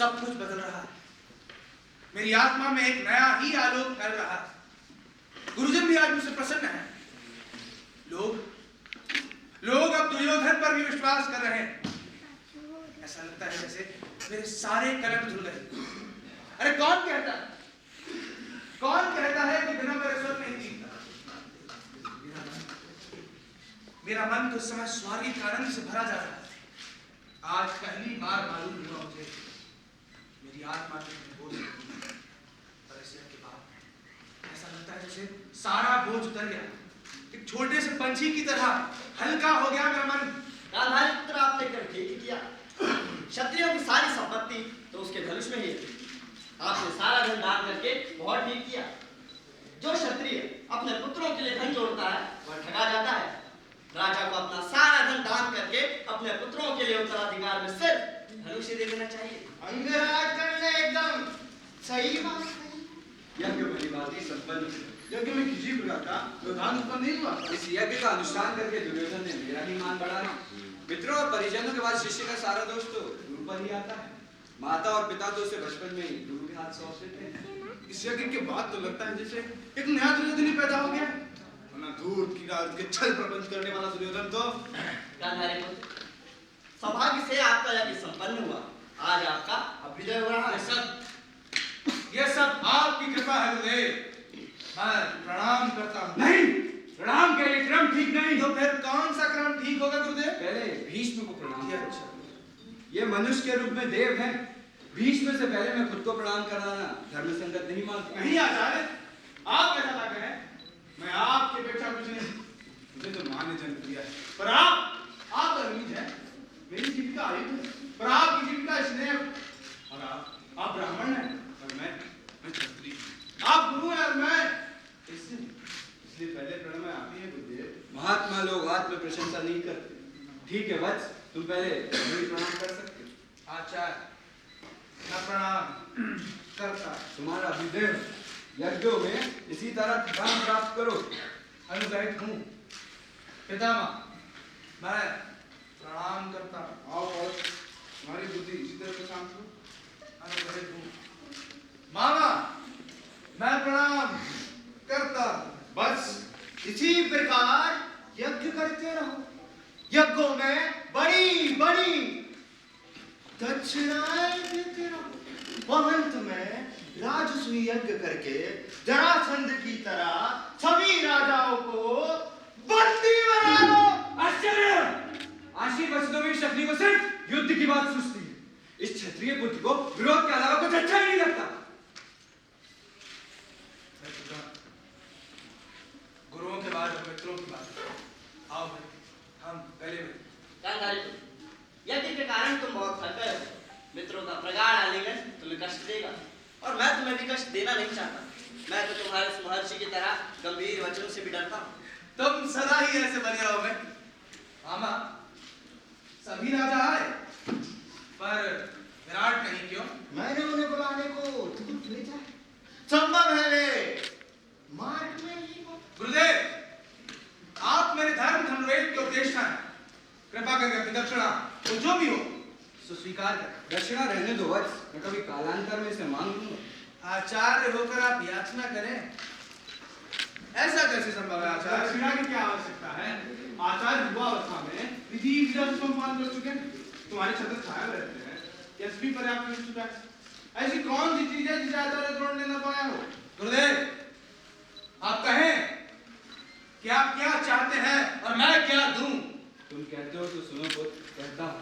सब कुछ बदल रहा है। मेरी आत्मा में एक नया ही आलोक फैल रहा है। गुरुजन भी आज मुझसे प्रसन्न है। लोग अब दुर्योधन पर भी विश्वास कर रहे हैं। ऐसा लगता है जैसे मेरे सारे कलंक धुल गए। अरे कौन कहता है कि बिना मेरे स्वर्ग नहीं जीता? मेरा मन तो इस समय स्वर्ग के आनंद से भरा जा रहा है। आज पहली बार मालूम हुआ मुझे मेरी आत्मा कितनी बोझ है। पर इस के बाद ऐसा लगता है जैसे सारा बोझ उतर गया। एक छोटे से पंछी की तरह हल्का हो गया मेरा मन। गांधारी पुत्र, आपने कर ठीक किया। क्षत्रियों की सारी संपत्ति तो उसके धनुष में ही थी। आपने सारा धन दान करके बहुत ठीक किया। जो क्षत्रिय अपने पुत्रों के लिए धन जोड़ता है वह ठगा जाता है। राजा को अपना सारा धन दान करके अपने पुत्रों के लिए उत्तराधिकार में सिर्फ धनुष दे देना चाहिए। अंगराज करने एकदम सही बात है। यज्ञ भली भांति संपन्न। यज्ञ में किसी प्रकार का व्यवधान उत्पन्न नहीं हुआ। इस यज्ञ का अनुष्ठान करके दुर्योधन ने मेरा ही मान बढ़ाया। मित्रों और परिजनों के बाद शिष्य का सारा दोष तो गुरु पर ही आता है। माता और पिता तो उसे बचपन में ही गुरु के हाथ सौंप देते हैं। इस यज्ञ के बाद तो लगता है जैसे एक नया दुर्योधन ही पैदा हो गया। वरना धूर्त की राज के छल प्रपंच करने वाला दुर्योधन तो गांधारी पुत्र, सौभाग्य से आपका यज्ञ संपन्न हुआ। आज आपका अभ्युदय हो रहा है। ये सब आपकी कृपा है गुरुदेव। मैं प्रणाम करता हूँ। नहीं, प्रणाम के लिए क्रम ठीक नहीं। तो फिर कौन सा क्रम ठीक होगा गुरुदेव? पहले भीष्म को प्रणाम करो। अच्छा, ये मनुष्य के रूप में देव हैं। भीष्म से पहले मैं खुद को प्रणाम कराना धर्म संगत नहीं मानता। नहीं आचार्य, आप कैसा लग रहे हैं? मैं आपकी अपेक्षा कुछ नहीं। मुझे तो मां ने जन्म दिया है। पर आप तो नीच हैं। मेरी जीविका आयु है, पर आपकी जीविका स्नेह। और आप ब्राह्मण हैं और मैं क्षत्रिय। आप गुरु हैं और मैं इसलिए पहले प्रणव आप ही है गुरुदेव। महात्मा लोग आत्म प्रशंसा नहीं करते। ठीक है वत्स, तुम पहले मुझे प्रणाम कर सकते हो। आचार्य, मैं प्रणाम करता। तुम्हारा अभ्युदय यज्ञों में इसी तरह ठिकाना प्राप्त करो। अनुग्रहित हूँ पितामह, मैं प्रणाम करता। आओ और तुम्हारी बुद्धि इसी तरह से शांत हो। अनुग्रहित हूँ मामा, मैं प्रणाम करता। बस इसी प्रकार यज्ञ करते रहो। यज्ञों में बड़ी बड़ी दक्षिणाएं देते रहो। और अंत में राजसूय यज्ञ करके जरासंध की तरह सभी राजाओं को बंदी बना लो। आश्चर्य! आशी वचनों में क्षत्रिय को सिर्फ युद्ध की बात सुझती है। इस क्षत्रिय पुत्र को विरोध के अलावा कुछ अच्छा ही नहीं लगता। गुरुओं के बाद मित्रों की बात। आओ भाई, हम गले में। गांधारी पुत्र, यज्ञ के कारण तुम बहुत थक गए हो। मित्रों का प्रगाढ़ आलिंगन तुम्हें कष्ट देगा और मैं तुम्हें भी कष्ट देना नहीं चाहता। मैं तो तुम्हारे इस महर्षि की तरह गंभीर वचनों से भी डरता हूँ। तुम सदा ही ऐसे बने रहोगे। मामा, सभी राजा आए पर विराट नहीं क्यों? मैंने उन्हें बुलाने को दूत भेजा है। संभव है वे मार्ग में ही हो। गुरुदेव, आप मेरे धनुर्वेद के उपदेष्टा हैं। कृपा करके अपनी दक्षिणा तो जो भी हो सो स्वीकार करें। दक्षिणा रहने दो वत्स, मैं कभी कालांतर में इसे मांग लूंगा। आचार्य होकर आप याचना करें, ऐसा कैसे संभव है आचार्य? दक्षिणा की क्या आवश्यकता है? आचार्य युवावस्था में विधि विधा से सम्मान कर चुके हैं। तुम्हारे छत्र छाया में रहते हैं। यश भी पर्याप्त हो चुका है। ऐसी कौन सी चीज है जिसे आचार्य द्रोण ने न पाया हो? गुरुदेव, आप कहें कि आप क्या चाहते हैं और मैं क्या दूं? तुम कहते हो तो सुनो पुत्र, कहता हूँ।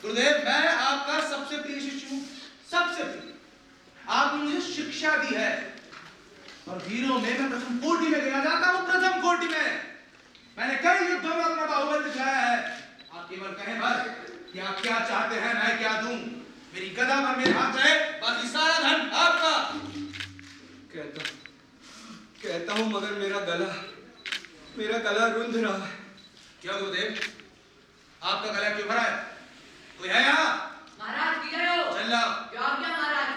गुरुदेव, मैं आपका सबसे प्रिय शिष्य हूँ, सबसे प्रिय। आपने मुझे शिक्षा दी है और वीरों में मैं प्रथम कोटि में गिना जाता हूँ। प्रथम कोटि में मैंने कई युद्धों में अपना बाहुबल दिखाया है। आप केवल कहें बस कि आप क्या चाहते हैं, मैं क्या दूं। मेरी गदा पर मेरे हाथ रहे, बाकी सारा धन आपका। कहता हूँ मगर मेरा गला रुंध रहा है। क्यों गुरुदेव, आपका गला क्यों भरा है? कोई है यहाँ? महाराज की जय हो। चल लाओ। क्या महाराज की?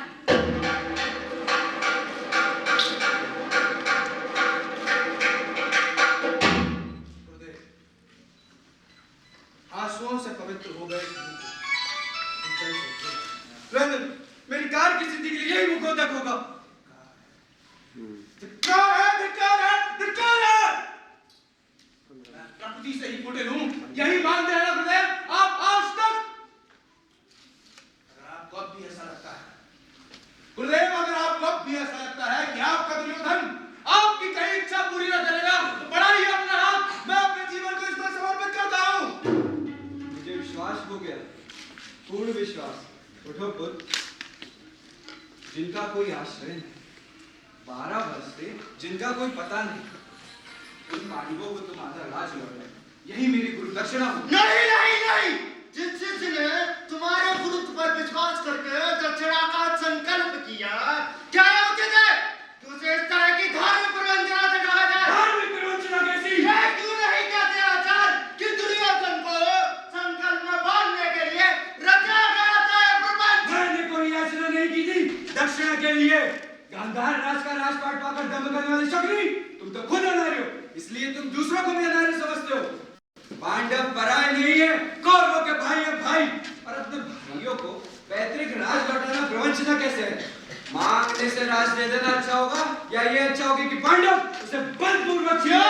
गुरुदेव, आंसुओं से पवित्र हो गए। चल दुर्योधन, मेरी कार की सिद्धि के लिए यही मुखोदक होगा। धिक्कार है, धिक्कार है, धिक्कार है। मैं प्रकृति से ही फूटे हूं, यही मानते हैं ना गुरुदेव आप आज तक। अगर आपको अब भी ऐसा लगता है गुरुदेव, अगर आपको अब भी ऐसा लगता है कि आपका दुर्योधन आपकी कहीं इच्छा पूरी न करेगा तो बढ़ाइए अपना हाथ, मैं अपने जीवन को इस पर समर्पित करता हूं। मुझे विश्वास हो गया, पूर्ण विश्वास। उठो पुत्र, जिनका कोई आश्रय नहीं, 12 वर्ष से जिनका कोई पता नहीं, उन पांडवों को तुम आधा राज लौटाए, यही मेरी गुरु दक्षिणा हो। नहीं नहीं नहीं, जिसने तुम्हारे गुरुत्व पर विश्वास करके दक्षिणा का संकल्प किया, क्या है उचित है कि उसे इस तरह की धार्मिक प्रवंचना से कहा जाए? धार्मिक प्रवंचना कैसी? ये क्यों नहीं कहते आचार्य कि दुर्योधन को संकल्प में बांधने के लिए रचा गया था यह प्रपंच? मैंने कोई याचना नहीं की थी दक्षिणा के लिए। गांधार राज का राजपाट पाकर दम करने वाली शकुनी, तुम तो खुद अनार्य हो, इसलिए तुम दूसरों को भी अनार्य समझते हो। पांडव पराये नहीं है, कौरवों के भाई है भाई, और अपने भाइयों को पैतृक राज लौटाना प्रवंचना कैसे है? मांगने से राज दे देना अच्छा होगा, या ये अच्छा होगा कि पांडव उसे बलपूर्वक छीन लें?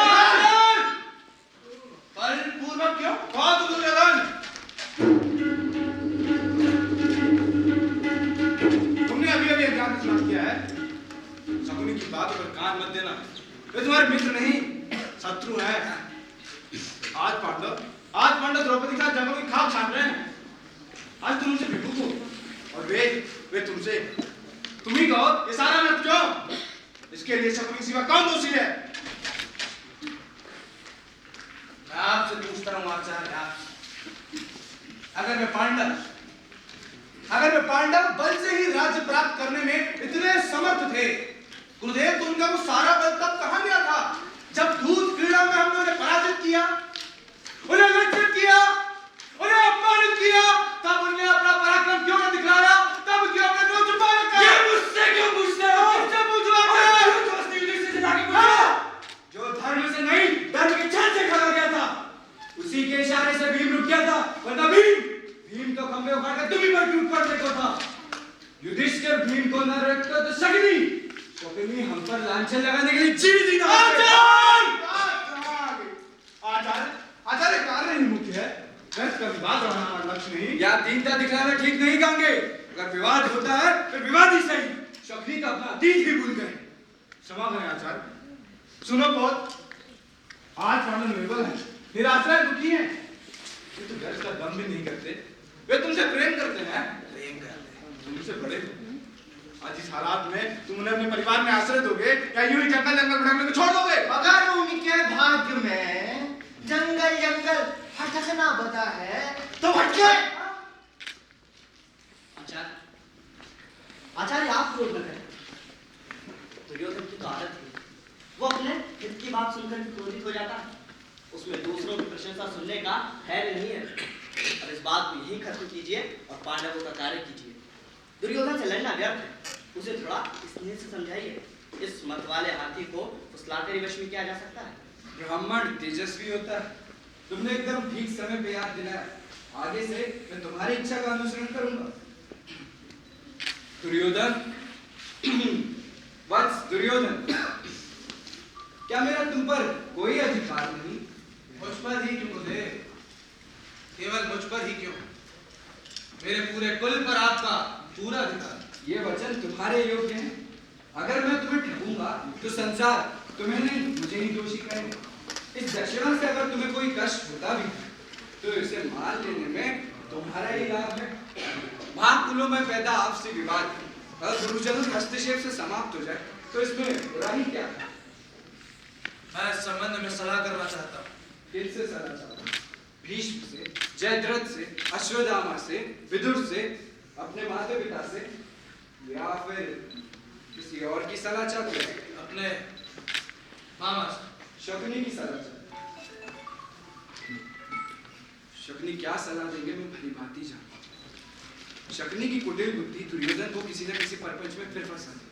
बलपूर्वक क्यों? कौन तू दुर्योधन? तुमने अभी अभी एकांत स्नान किया है, शकुनी की बातों पर कान मत देना, वे तुम्हारे मित्र नहीं शत्रु हैं। आज पांडव द्रौपदी का जंगलों की खाक छान रहे हैं, आज तुम उनसे भिड़ू हो और वे तुमसे। तुम ही कहो ये सारा नृत्य क्यों? इसके लिए शकुनी सिवा कौन दोषी है? मैं आपसे पूछता हूं आचार्य, आपसे, अगर मैं पांडव बल से ही राज्य प्राप्त करने में इतने समर्थ थे, गुरुदेव तो उनका वो सारा बल तब कहां गया था जब दूध क्रीड़ा में हमने उन्हें पराजित किया, उन्हें लज्जित किया, उन्हें अपमानित किया, तब उन्हें अपना पराक्रम क्यों न दिखलाया? तब क्यों अपने मुंह छुपा रखा? ये मुझसे क्यों पूछते हो? मुझसे पूछो आचार्य। जो धर्म से नहीं धर्म के छल से खड़ा गया था, उसी के इशारे से भीम रुक गया था, वरना भीम तो खंबे उखाड़कर तुम ही पर टूट पड़ने को था। युधिष्ठिर भीम को न रखता तो शकुनी हम पर लांछन लगाने के लिए जीवित ही ना। आचार्य कार्य ही मुख्य है, बहस का विवाद बढ़ाना लक्ष्य नहीं। या दीनता दिखलाना ठीक नहीं गांगे, अगर विवाद होता है तो विवाद ही सही। शकुनी का अपना अतीत ही भूल गए। क्षमा करें आचार्य, सुनो बहुत, आज पांडव निर्बल है, निराश्रय दुखी है, ये तो घर का दम भी नहीं करते, वे तुमसे प्रेम करते हैं, तुमसे बड़े हो। आज इस हालात में तुम उन्हें अपने परिवार में आश्रय दोगे या यूं ही जंगल भटकने को छोड़ दोगे? अगर उनके भाग्य में जंगल भटकना बता है तो भटके। आचार्य आप क्रोध न करें, दुर्योधन की तो आदत है, वो अपने हित की बात सुनकर भी क्रोधित हो जाता है, उसमें दूसरों की प्रशंसा सुनने का खैर नहीं है। और इस बात को यही खत्म कीजिए और पांडवों का कार्य कीजिए। दुर्योधन से लड़ना व्यर्थ है, उसे थोड़ा स्नेह से समझाइए। इस मत वाले हाथी को फुसलाते वश में किया जा सकता है। ब्राह्मण तेजस्वी होता है, तुमने एकदम ठीक समय पे याद दिलाया। आगे से मैं तुम्हारी इच्छा का अनुसरण करूंगा। दुर्योधन, वत्स दुर्योधन, क्या मेरा तुम पर कोई अधिकार नहीं? मुझ पर ही क्यों गुरुदेव? केवल मुझ पर ही क्यों? मेरे पूरे कुल पर आपका पूरा अधिकार। ये वचन तुम्हारे योग्य है। अगर मैं तुम्हें ठगूंगा तो संसार तुम्हें नहीं मुझे ही दोषी करेगा। इस दक्षिणा से अगर तुम्हें कोई कष्ट होता भी तो इसे मान लेने में तुम्हारा ही लाभ है। भाग कुलों में पैदा आपसी विवाद अगर गुरुजनों के हस्तक्षेप से समाप्त हो जाए तो इसमें बुराई क्या है? मैं इस संबंध में सलाह करना चाहता हूँ। किससे सलाह चाहता हूँ? भीष्म से, जयद्रथ से, अश्वत्थामा से, विदुर से, अपने माता पिता से, या फिर किसी और की सलाह चाहते हैं? अपने मामा से। शकुनी की सलाह चाहते हैं। शकुनी क्या सलाह देंगे मैं भली भांति जानता हूं। शकुनी की कुटिल बुद्धि दुर्योधन को किसी न किसी परपंच में फिर फंसा दी।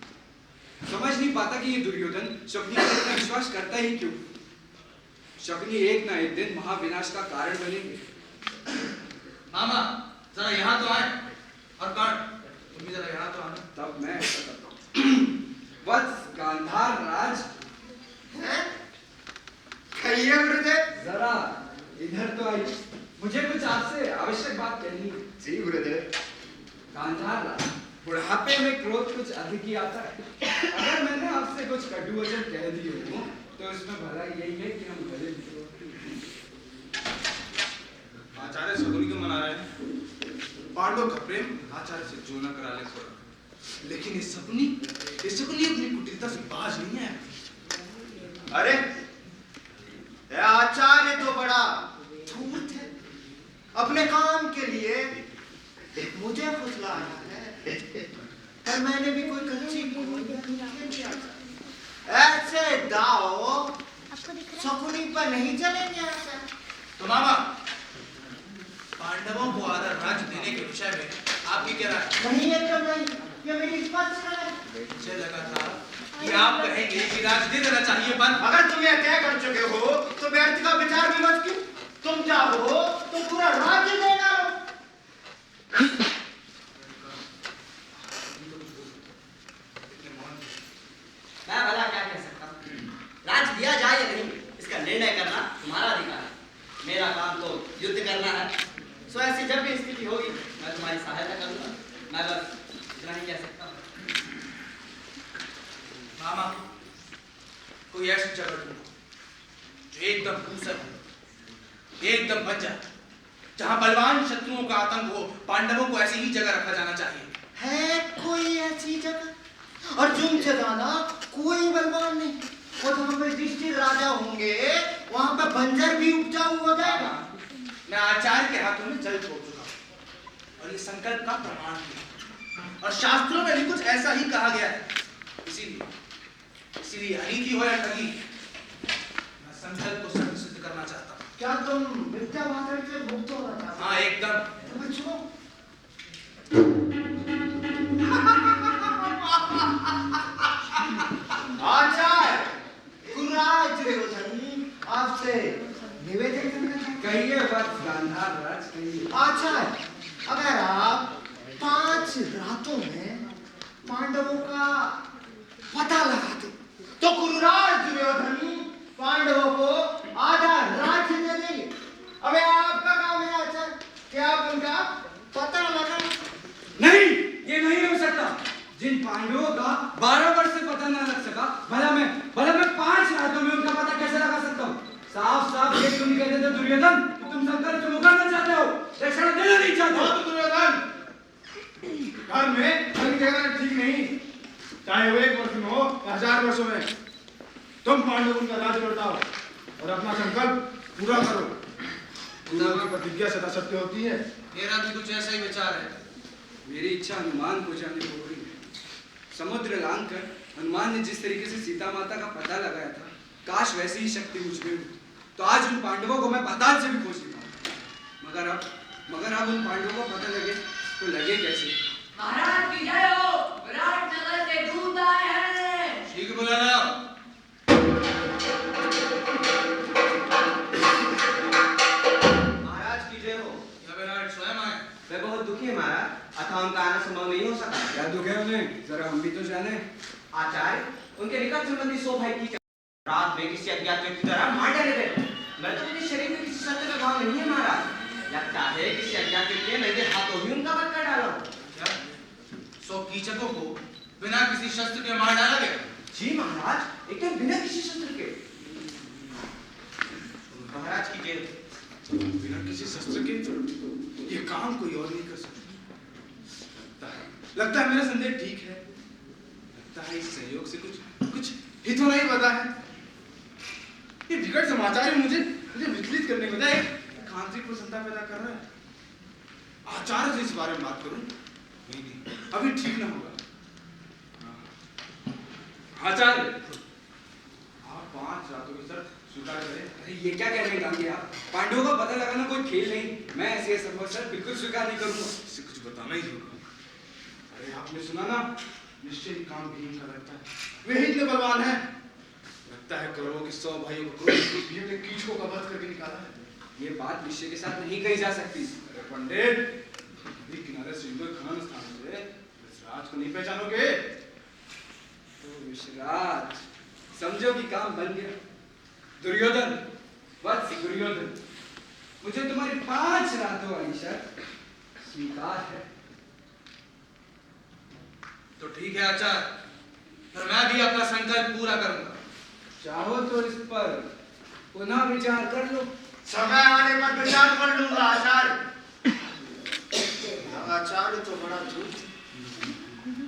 समझ नहीं पाता कि ये दुर्योधन शकुनी पर इतना विश्वास करता ही क्यों। शकुनी एक ना एक दिन महाविनाश का कारण बनेंगे। मामा जरा यहाँ तो आए और कर्ण बुढ़ापे में क्रोध कुछ अधिक ही आता है। अगर मैंने आपसे कुछ कटु वचन कह दिए हो तो इसमें भला यही है कि हम भले आचार्य शकुनी को मना रहे हैं। पांडव का प्रेम आचार्य से जो न करा ले थोड़ा, लेकिन ये शकुनी अपनी कुटिलता से बाज नहीं है। अरे ये आचार्य तो बड़ा धूर्त है, अपने काम के लिए मुझे फुसलाया है, पर मैंने भी कोई कच्ची नहीं किया। ऐसे दाव शकुनी पर नहीं चलेंगे। तो मामा, पांडवों को आधा राज्य देने के विषय में आपकी क्या राय? नहीं एकदम नहीं, ये मेरी स्पष्ट है। मुझे लगा था कि आप कहेंगे कि राज्य दे देना चाहिए, पर अगर तुम यह तय कर चुके हो तो व्यर्थ का विचार विमर्श क्यों? तुम चाहो तो पूरा राज्य दे डालो। मैं भला क्या कह सकता हूँ? राज्य दिया जाए या नहीं, इसका निर्णय करना तुम्हारा अधिकार है। मेरा काम तो युद्ध करना है, सो ऐसी जब भी स्थिति होगी मैं तुम्हारी सहायता करूंगा। मैं बस इतना ही कह सकता हूँ। मामा, कोई ऐसी जगह ढूंढो जो एकदम दूसर हो, एकदम बंजर, जहां बलवान शत्रुओं का आतंक हो। पांडवों को ऐसी ही जगह रखा जाना चाहिए। है कोई ऐसी जगह? अर्जुन से ज्यादा कोई बलवान नहीं। और जहां पे युधिष्ठिर राजा होंगे वहां पे बंजर भी उपजाऊ हो जाएगा। मैं आचार्य के हाथों में जल छोड़ चुका हूं और ये संकल्प का प्रमाण है, और शास्त्रों में भी कुछ ऐसा ही कहा गया है। इसीलिए अनीति हो या ठगी, मैं संकल्प को सत्य सिद्ध करना चाहता हूं। क्या तुम विद्या भाषण से मुक्त होना चाहते हो? हाँ, एकदम। तो बच्चों आचार्य गुरुराज दुर्योधन आपसे निवेदन करना चाहते हैं। कहिए बात गांधार राज, कहिए। आचार्य, अगर आप 5 रातों में पांडवों का पता लगाते तो गुरुराज दुर्योधन पांडवों को आधा राज्य दे देंगे। अब आपका काम है आचार्य कि आप उनका पता लगाएं। नहीं, ये नहीं हो सकता। जिन पांडवों का 12 वर्ष से पता न लग सका, भला मैं 5 रातों में उनका पता कैसे लगा सकता हूँ? साफ साफ ये तुम कहते थे दुर्योधन कि तुम संकल्प से मुकरना चाहते हो, दक्षिणा देना नहीं चाहते हो। तो दुर्योधन, घर में ठगी कहना ठीक नहीं, चाहे वो 1 वर्ष में हो या 1000 वर्षों में। तुम पांडवों का राज्य लौटाओ और अपना संकल्प पूरा करो। गुरु की प्रतिज्ञा सदा सत्य होती है। मेरा भी कुछ ऐसा ही विचार है। मेरी इच्छा हनुमान को जाने को हो रही है। समुद्र लांघ कर हनुमान ने जिस तरीके से सीता माता का पता लगाया था, काश वैसी ही शक्ति मुझ में हो तो आज उन पांडवों को मैं पाताल से भी खोज लेता। मगर अब उन पांडवों को पता लगे तो लगे कैसे? महाराज की जय हो, विराट नगर से दूत आए हैं। ठीक बोला ना? महाराज की जय हो। या विराट स्वयं आए? मैं बहुत दुखी है महाराज, अतः उनका आना संभव नहीं हो सका। क्या दुख है उन्हें? जरा हम भी तो जाने। आचार्य, उनके निकट संबंधी 100 भाई की रात में किसी अज्ञात व्यक्ति द्वारा मार डाले गए। मैं तो मेरे शरीर में किसी शस्त्र का घाव नहीं है महाराज। लगता है किसी अज्ञात व्यक्ति ने मेरे हाथों ही उनका वध कर डाला। क्या 100 कीचकों को बिना किसी शस्त्र के मार डाला गया? जी महाराज, एकदम बिना किसी शस्त्र के। महाराज की जय हो। बिना किसी शस्त्र के ये काम कोई और नहीं कर सकता। लगता है मेरा संदेह ठीक है। लगता है इस सहयोग से कुछ हित होना ही पता है। ये विकट समाचार ही मुझे विचलित करने को बजाय एक आंतरिक प्रसन्नता पैदा कर रहा है। आचार्य से इस बारे में बात करूं? नहीं, अभी ठीक ना होगा। आचार्य, आप 5 रातों की शर्त स्वीकार करें। अरे ये क्या कह रहे हैं गांधी आप? पांडवों का पता लगाना कोई खेल नहीं। मैं ऐसी असंभव शर्त बिल्कुल स्वीकार नहीं करूंगा। इससे कुछ बताना ही होगा। अरे आपने सुना ना, निश्चय ही काम भीम का लगता है। वे ही इतने बलवान हैं। लगता है कौरवों के 100 भाइयों को भीम ने कीचकों का वध करके निकाला है। ये बात निश्चय के साथ नहीं कही जा सकती। अरे पंडित, नदी किनारे सिंधु खनन स्थान से विश्राज को नहीं पहचानोगे? तो विश्राज, समझो कि काम बन गया। दुर्योधन, वत्स दुर्योधन, मुझे तुम्हारी 5 रातों वाली शर्त स्वीकार है। तो ठीक है आचार्य, पर मैं भी अपना संकल्प पूरा करूंगा। चाहो तो इस पर पुनः विचार कर लो। समय आने पर विचार कर लूंगा आचार्य। आचार्य तो बड़ा झूठ,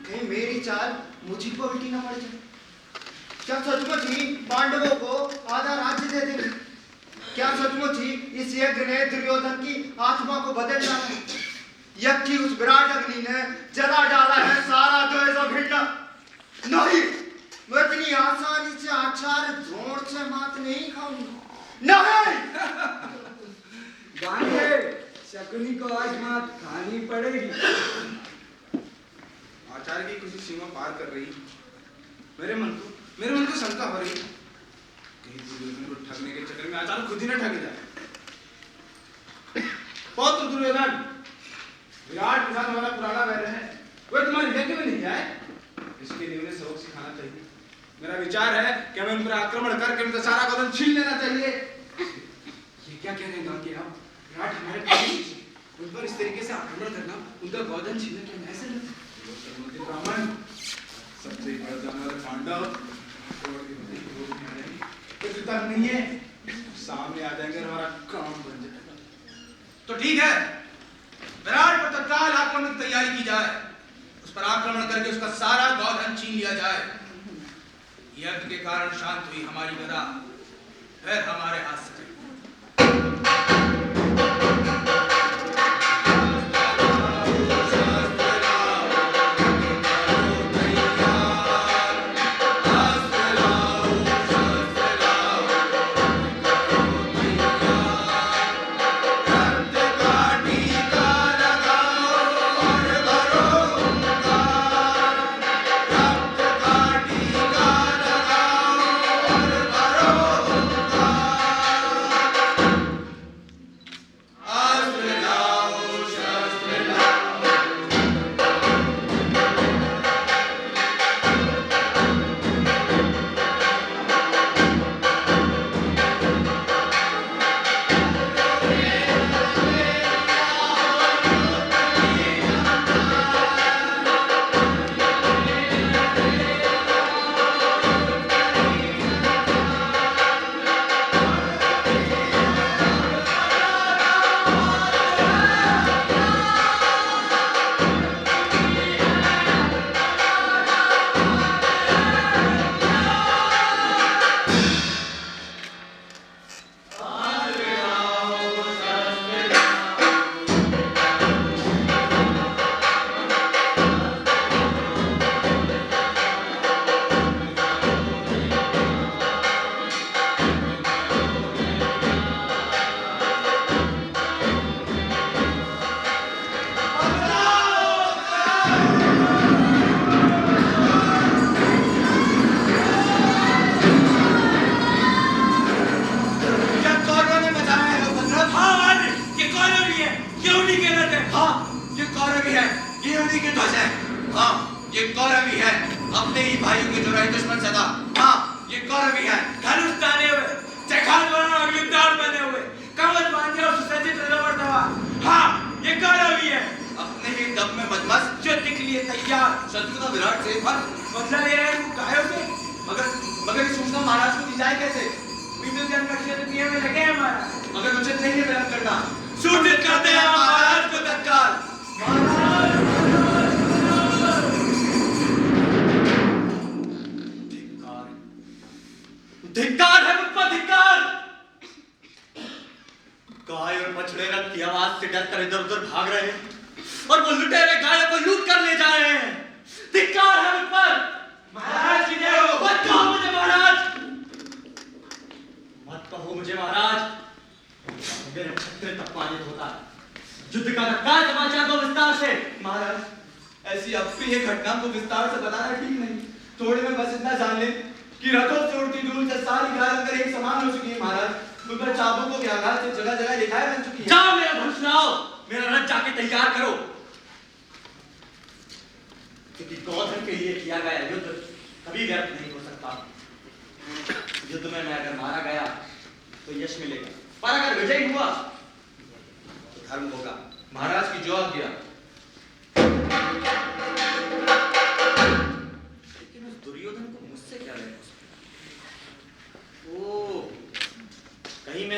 कहीं मेरी चाल मुझी को उल्टी ना पड़ जाए। क्या सचमुच ही पांडवों को आधा राज्य दे देंगे? क्या सचमुच ही इस यज्ञ ने दुर्योधन की आत्मा को बदल डाला है? यज्ञ की उस विराट अग्नि ने जला डाला है सारा द्वेष और घृणा। नहीं, मैं इतनी आसानी से आचार्य द्रोण से मात नहीं खाऊंगा। नहीं। गांधे, शकुनी को आज मात खानी पड़ेगी। आचार्य की किसी सीमा पार कर रही मेरे मन को शंका हो रही कहीं दुर्योधन को ठगने के चक्कर में आचार्य खुद ही न ठगे जाए। पौत्र दुर्योधन, विराट के साथ हमारा पुराना वैर है, वह तुम्हारे यज्ञ में नहीं आए, इसके लिए उन्हें सबक सिखाना चाहिए। मेरा विचार है कि हमें उन पर आक्रमण करके उनका सारा गोधन छीन लेना चाहिए। ये क्या कह रहे हैं गांधी आप? विराट हमारे पास, उन पर इस तरीके से आक्रमण करना, उनका गोधन छीनना क्या ऐसे नहीं? ब्राह्मण सबसे बड़ा जानवर पांडव नहीं है, सामने आ जाएंगे और हमारा काम बन जाएगा। तो ठीक है, विराट पर तत्काल आक्रमण की तैयारी की जाए, उस पर आक्रमण करके उसका सारा गोधन छीन लिया जाए। यज्ञ के कारण शांत हुई हमारी गदा फिर हमारे हाथ से महाराज की जो आज्ञा।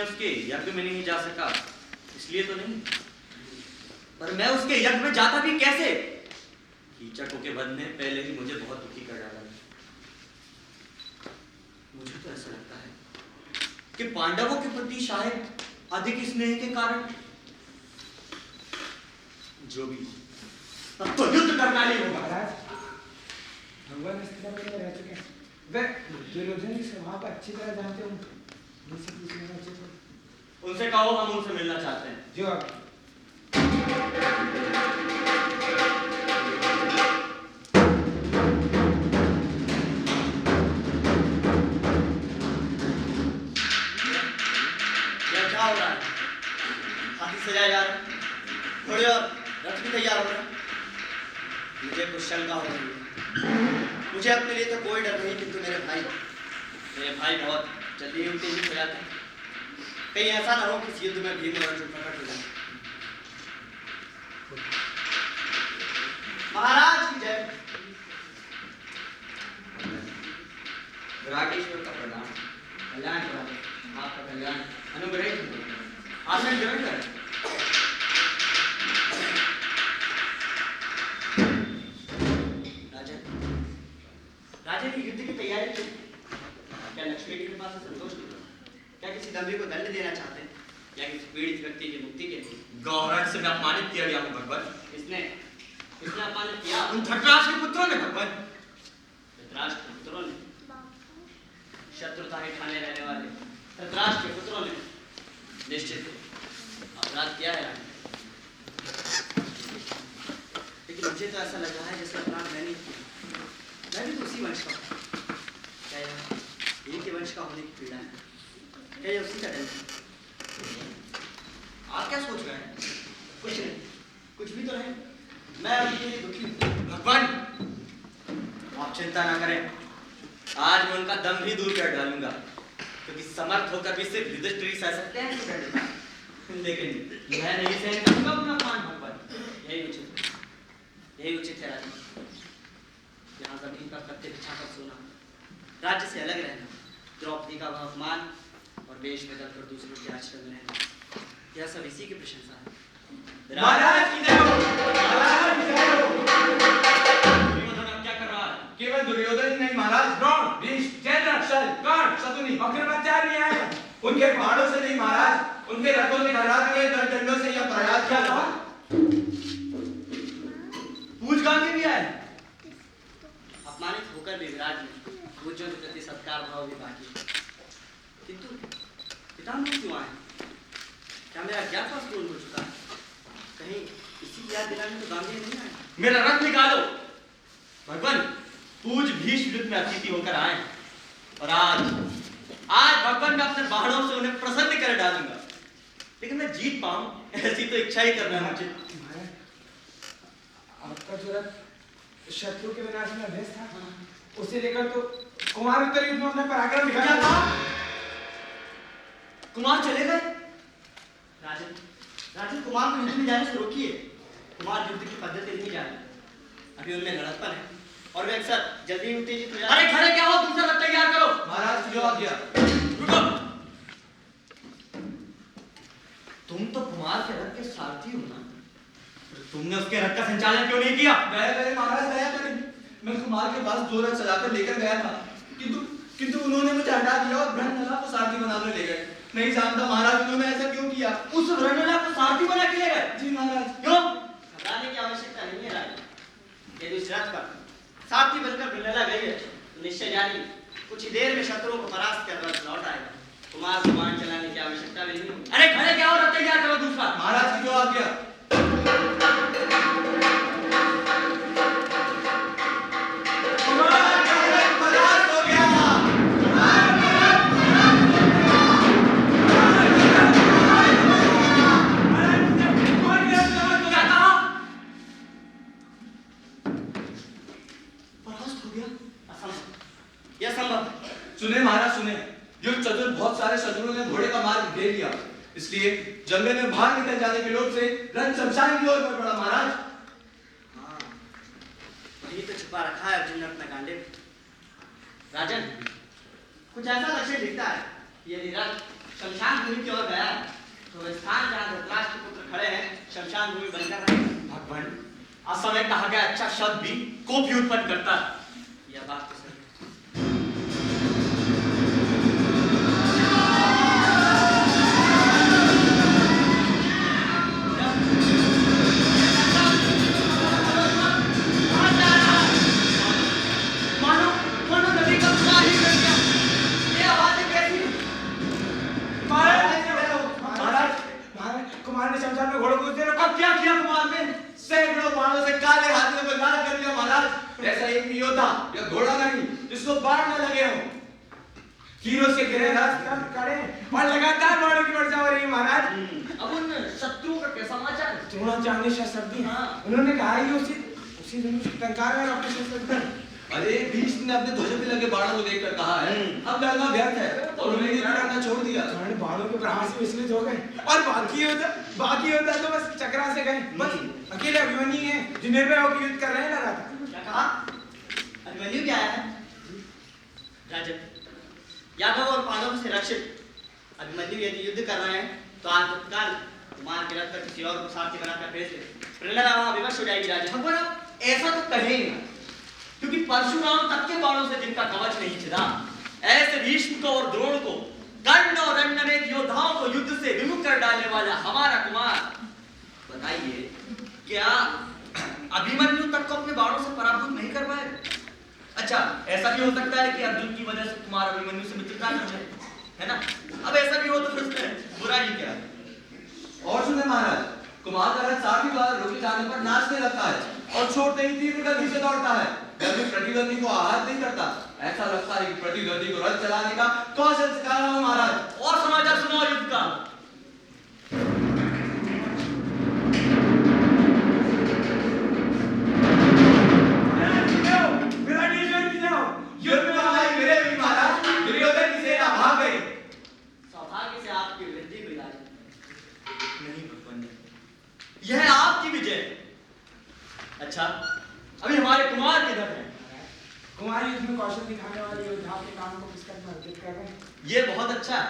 उसके यज्ञ में नहीं जा सका इसलिए तो नहीं, पर मैं उसके यज्ञ में जाता भी कैसे? कीचकों के वध ने पहले ही मुझे बहुत दुखी कर डाला। मुझे तो ऐसा लगता है कि पांडवों के प्रति शायद अधिक स्नेह के कारण, जो भी अब तो युद्ध करना ही होगा। महाराज, भगवान इस तरह में रह चुके हैं। वे दुर्योधन के स्वभाव को अच्छी तरह जानते हो। मुझसे पूछना चाहिए। उनसे कहो हम उनसे मिलना चाहते हैं। जो आप क्या हो रहा है? हाथी सजाया जा रहा है, घोड़े और रथ भी तैयार हो रहे हैं। मुझे कुछ शंका हो रही है। मुझे अपने लिए तो कोई डर नहीं, किंतु मेरे भाई बहुत जल्दी ही उत्तेजित हो जाते हैं। कहीं ऐसा ना हो कि इस युद्ध में भीम और अर्जुन प्रकट हो जाए। महाराज की जय। राकेश्वर का प्रणाम। कल्याण करा, आपका कल्याण अनुग्रहित हो। आसन ग्रहण करें। राजा की युद्ध की तैयारी क्यों? क्या लक्ष्मी की कृपा से संतोष नहीं? क्या किसी दंभी को दंड देना चाहते हैं या किसी पीड़ित व्यक्ति की मुक्ति के लिए? गौरव से मैं अपमानित किया गया हूँ भगवान। किसने अपमानित किया? उन धृतराष्ट्र के पुत्रों ने भगवान। धृतराष्ट्र के पुत्रों ने? शत्रुताएं खाने रहने वाले धृतराष्ट्र के पुत्रों ने निश्चित अपराध किया है। लेकिन मुझे तो ऐसा लग रहा है जैसे अपराध मैंने किया। मैं भी तो उसी वंश का हूँ। क्या यह एक ही वंश का होने की पीड़ा है? क्या यह उसी का दंड है? आप क्या सोच रहे हैं? कुछ नहीं, कुछ भी तो नहीं। मैं अभी के लिए दुखी हूँ। भगवान, आप चिंता ना करें, आज मैं उनका दम भी दूर कर डालूंगा, क्योंकि समर्थ होकर भी सिर्फ युधिष्ठिर ही सह सकते हैं कि डर देना। लेकिन मैं नहीं सहन करूंगा अपना अपमान भगवान। यही उचित है राजा। यहाँ जमीन पर पत्ते बिछाकर सोना, राज्य से अलग रहना, द्रौपदी का वह अपमान और वेश में कर दूसरों के आश्रम में रहना, यह सब इसी की प्रशंसा है। महाराज की जय हो। महाराज की जय हो। दुर्योधन अब क्या कर रहा है? केवल दुर्योधन ही नहीं महाराज, द्रोण, भीष्म, जयद्रथ, कर्ण, शकुनी, मकरचार्य आए। उनके बाणों से नहीं महाराज, उनके रथों में हरा के दंडों से यह प्रयास किया था। पूजगामी भी आए। अपमानित होकर भी विराट ने पूज्यों के प्रति सत्कार भाव भी बाकी। किंतु पितामह क्यों आए? क्या मेरा अज्ञातवास पूर्ण हो चुका है? कहीं इसी की याद दिलाने तो गांधी नहीं आए? मेरा रथ निकालो भगवान। पूज भीष्म युद्ध में अतिथि होकर आए और आज भगवान मैं अपने बाणों से उन्हें प्रसन्न कर डालूंगा। लेकिन मैं जीत पाऊं ऐसी तो इच्छा ही करना मुझे। आपका जो रथ शत्रु के विनाश में अभ्यस्त था, उसे लेकर तो कुमार उत्तर युद्ध में अपना पराक्रम क्या दिखाया था। कहा? कुमार चले गए? राजन कुमार को युद्ध में जाने से रोकिए। कुमार युद्ध की पद्धति नहीं जानते। अभी उनमें लड़कपन है और वे अक्सर जल्दी उत्तेजित हो जाते हैं। अरे खड़े क्या हो? दूसरा रथ तैयार करो। महाराज की जो आज्ञा। रुको। तुम तो कुमार के रथ के सारथी हो ना? तुमने उसके रथ का संचालन क्यों नहीं किया? गए महाराज, गया तो नहीं। मैं कुमार के पास 2 रथ सजाकर लेकर गया था, किंतु उन्होंने मुझे हटा दिया और ब्रह्मनला को सारथी बनाने ले गए। नहीं जानता महाराज उन्होंने ऐसा क्यों किया। उस ब्रह्मनला को सारथी बना के ले गए? जी महाराज। क्यों? घबराने की आवश्यकता नहीं है राजा। यदि उस रथ पर सारथी बनकर ब्रह्मनला गई है तो निश्चय जानिए कुछ ही देर में शत्रुओं को परास्त कर रथ लौट आएगा। कुमार को बाण चलाने की आवश्यकता भी नहीं होगी। अरे खड़े क्या हो? रथ तैयार करो दूसरा। महाराज की जो आज्ञा। सुने महाराज सुने, युद्ध चतुर बहुत सारे शत्रुओं ने घोड़े का मार्ग घेर लिया, इसलिए जंगल में बाहर निकल जाने के लोभ से रथ शमशान की ओर बढ़ पड़ा महाराज। हाँ, वही तो छुपा रखा है अर्जुन ने अपना कांडे में। राजन, कुछ ऐसा लक्षण दिखता है कि यदि रथ शमशान भूमि की ओर गया है, तो वह स्थान जहाँ धृतराष्ट्र के पुत्र खड़े हैं शमशान भूमि बनकर रहे। भगवान असमय कहा गया अच्छा शब्द भी कोप ही उत्पन्न करता है। यह बात तो सही। मानो मानो नदी का प्रवाह ही कर दिया। ये आवाजें कैसी? महाराज कुमार ने शमशान में घोड़ों को दे रखा। अब क्या किया कुमार ने? सैकड़ों बाणों से काले हाथियों को लाल कर दिया महाराज। ऐसा एक भी योद्धा या घोड़ा नहीं जिसको बाण न लगे हो। तीरों से घिरे रास्ते कड़े और लगातार बाणों की वर्षा हो रही है महाराज। अब उन शत्रुओं का क्या समाचार? द्रोणाचार्य शस्त्रज्ञ उन्होंने कहा ही उसी दिन टंकार में अपने शस्त्र। अरे भीष्म ने अपने ध्वज पे लगे बाणों को देखकर कहा है अब लड़ना व्यर्थ है और उन्हें युद्ध करना छोड़ दिया। उन्होंने बाणों के प्रहार से विचलित हो गए और बाकी होता तो बस चक्रा से गए। बस अकेले अभिमन्यु हैं जो निर्भय होकर युद्ध कर रहे हैं लगातार। क्या कहा? अभिमन्यु क्या है? राजन, यादव और पांडवों से रक्षित अभिमन्यु यदि युद्ध कर रहे हैं तो आज तत्काल कुमार के रथ पर किसी और को सारथी बनाकर भेज दे। प्रेरणा वहां विवश हो जाएगी राजन। भगवान ऐसा तो कहेंगे ना, क्योंकि परशुराम तक के बाणों से जिनका कवच नहीं छिदा, ऐसे भीष्म को और द्रोण को, कर्ण और अन्य अनेक योद्धाओं को युद्ध से विमुख कर डालने वाला हमारा कुमार, बताइए क्या अभिमन्यु तक को अपने बाणों से पराभूत नहीं कर पाए? अच्छा, ऐसा भी हो सकता है कि अर्जुन की वजह से कुमार अभिमन्यु से मित्रता कर जाए, है ना? अब ऐसा भी हो तो फिर उसमें बुरा ही क्या? और सुने महाराज, कुमार का रथ सारथी द्वारा रोके जाने पर नाचने लगता है और छोड़ते ही तीव्र गति से दौड़ता है। कभी प्रतिद्वंदी को आहत नहीं करता। ऐसा लगता है कि प्रतिद्वंदी को रथ चलाने का कौशल सिखा रहा हूं महाराज। और समाचार सुनाओ युद्ध का। युद्ध में भाई मेरे भी महाराज, दुर्योधन की सेना भाग गई। सौभाग्य से आपकी वृद्धि हुई राजन। नहीं भगवान, यह आपकी विजय। अच्छा, अभी हमारे कुमार किधर हैं? कुमार युद्ध में कौशल दिखाने वाले योद्धाओं के काम को किसका समर्पित कर रहे हैं? ये बहुत अच्छा है।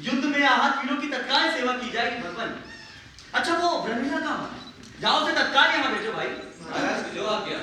युद्ध में आहत वीरों की तत्काल सेवा की जाएगी भगवान। अच्छा, वो ब्रह्मलीला कहाँ है? जाओ से तत्काल यहाँ भेजो भाई। महाराज की जो आज्ञा।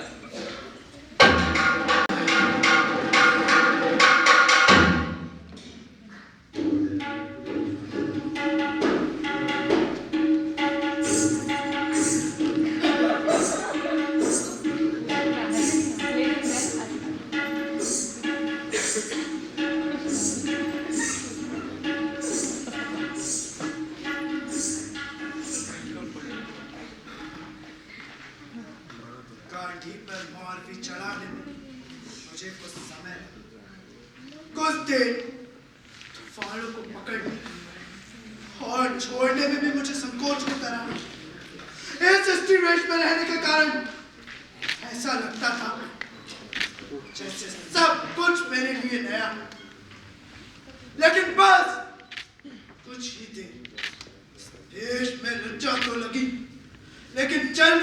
गाड़ी पर मोर भी चढ़ाने में मुझे कुछ समय, कुछ देर तूफानों को पकड़ने और छोड़ने में भी मुझे संकोच होता रहा। इस स्त्री वेश में रहने के कारण ऐसा लगता था जैसे सब कुछ मेरे लिए नया। लेकिन बस कुछ ही देर इस वेश में लज्जा तो लगी, लेकिन चंद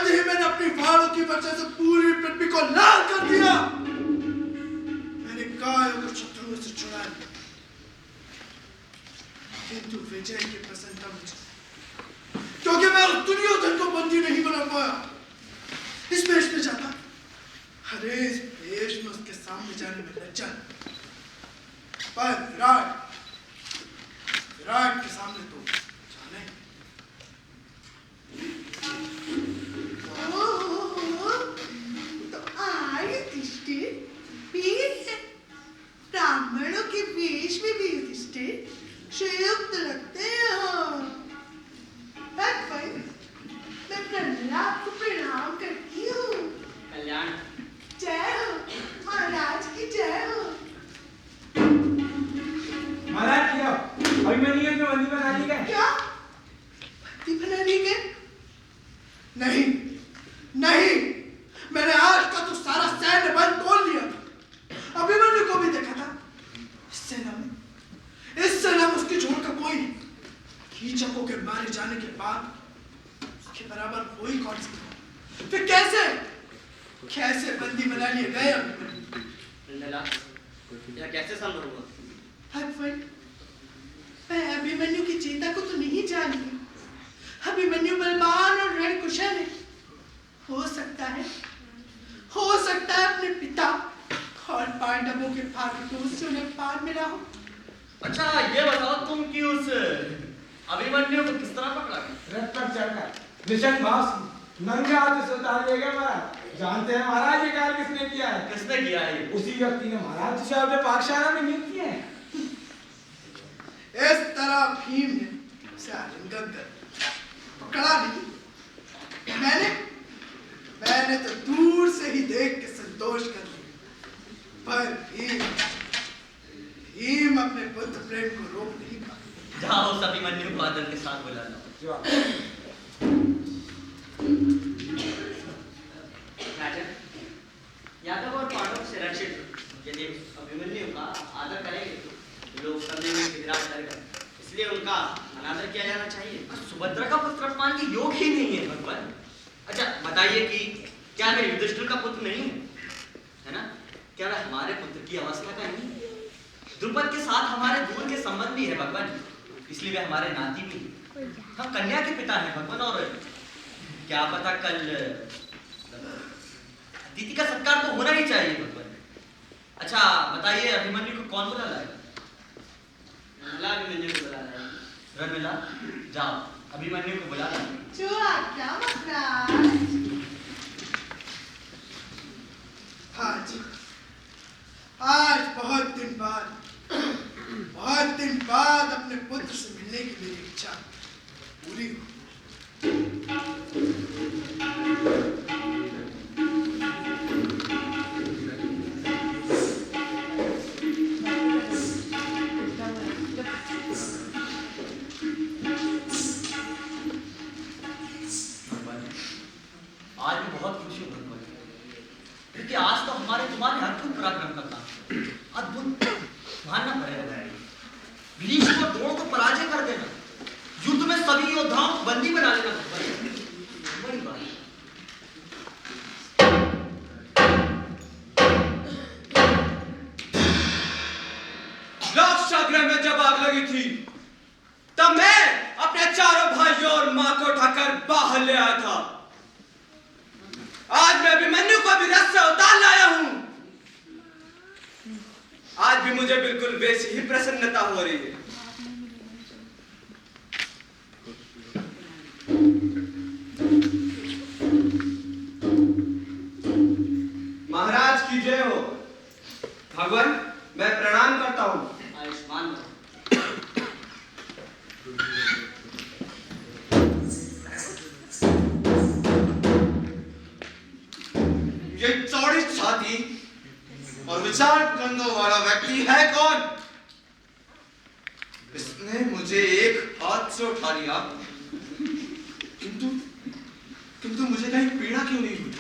ही मैंने अपनी फाड़ों की वजह से पूरी पृथ्वी को लाल कर दिया। मैंने कायों को शत्रुओं से छुड़ा लिया, किंतु विजय की प्रसन्नता मुझे, क्योंकि मैं उस दुर्योधन को बंदी नहीं बना पाया। इस वेश में जाता, अरे इस वेश में उसके सामने जाने में लज्जा, पर विराट के सामने तो जाने। तो आर्य युधिष्ठिर वीर है, ब्राह्मणों के वेश में भी युधिष्ठिर संयुक्त रखते हैं। मैं प्रहलाद को प्रणाम करती हूँ। कल्याण। जय हो महाराज की जय हो। महाराज क्या अभिमन्यु में बंदी बना ली गए? क्या बंदी बना ली गए? नहीं, मैंने आज का तो सारा सैन्य बल तोड़ लिया। अभिमन्यु को भी देखा था। इस सेना में उसकी जोड़ का कोई नहीं। कीचकों के मारे जाने के बाद उसके बराबर कोई कौन सा? फिर कैसे बंदी बना लिए गए अभिमन्यु? यह कैसे संभव हुआ? भगवान, मैं अभिमन्यु की चेता को तो नहीं जानती। अभिमन्यु बलवान और रणकुशल है। हो सकता है अपने पिता और पांडवों के भाग्यदोष से उन्हें पार मिला हो। अच्छा ये बताओ तुम कि उस अभिमन्यु को किस तरह पकड़ा? रथ पर चढ़कर निशन भाव से नंगे हाथ से उतार ले गया महाराज। जानते हैं महाराज ये कार्य किसने किया है? किसने किया है? उसी व्यक्ति ने महाराज जिसे आपने पाकशाला में नियुक्त किया है। इस तरह भीम ने उसे आलिंगन कर पकड़ा नहीं। मैंने तो दूर से ही देख के संतोष कर लिया। पर भीम अपने पुत्र प्रेम को रोक नहीं पाया। जाओ उस अभिमन्यु को आदर के साथ बुला लो। राजा, यादव और पांडव से रक्षित यदि अभिमन्यु का आदर करेंगे तो लोग करने में विराट करेगा, इसलिए उनका अनादर किया जाना चाहिए। सुभद्रा का पुत्र अपमान के योग ही नहीं है भगवान। अच्छा बताइए कि क्या वे युधिष्ठिर का पुत्र नहीं है ना? क्या वह हमारे पुत्र की अवस्था का नहीं है? द्रुपद के साथ हमारे दूर के संबंध भी है भगवान, इसलिए वे हमारे नाती भी। हम कन्या के पिता हैं भगवान, और क्या पता कल अतिथि का सत्कार तो होना ही चाहिए भगवान। अच्छा बताइए अभिमन्यु को कौन बुला लाएगा? अभिमन्यु को बुला लाएगा। रमिला जाओ अभिमन्यु को बुला ला। जो आज्ञा महाराज। आज बहुत दिन बाद अपने पुत्र से मिलने की मेरी इच्छा पूरी हो। आज मैं बहुत खुश हूँ भगवान, क्योंकि आज तो तुम्हारे अद्भुत पराक्रम का काम, अद्भुत मानना पड़ेगा। भीष्म और द्रोण को पराजय कर देना, युद्ध में सभी योद्धाओं को बंदी बना लेना भगवान, बड़ी बात है। लाक्षागृह में जब आग लगी थी तब मैं अपने चारों भाइयों और मां को उठाकर बाहर ले आया था। आज मैं अभिमन्यु को भी रथ से उतार लाया हूं। आज भी मुझे बिल्कुल वैसी ही प्रसन्नता हो रही है। महाराज की जय हो। भगवान मैं प्रणाम करता हूं। आयुष्मान भव। ये चौड़ी छाती और विचार कंधों वाला व्यक्ति है कौन? इसने मुझे एक हाथ से उठा लिया, किंतु मुझे कहीं पीड़ा क्यों नहीं हुई?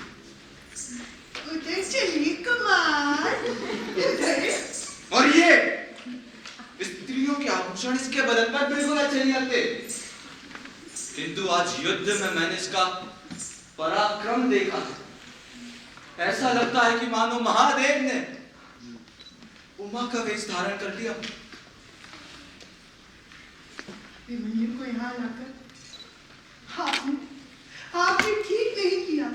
उधर चलिए कुमार। और ये स्त्रियों के आभूषण इसके बदन पर बिल्कुल अच्छे नहीं लगते, किंतु आज युद्ध में मैंने इसका पराक्रम देखा। ऐसा लगता है कि मानो महादेव ने उमा का वेश धारण कर लिया। अभिमन्यु को यहाँ लाकर आपने ठीक नहीं किया।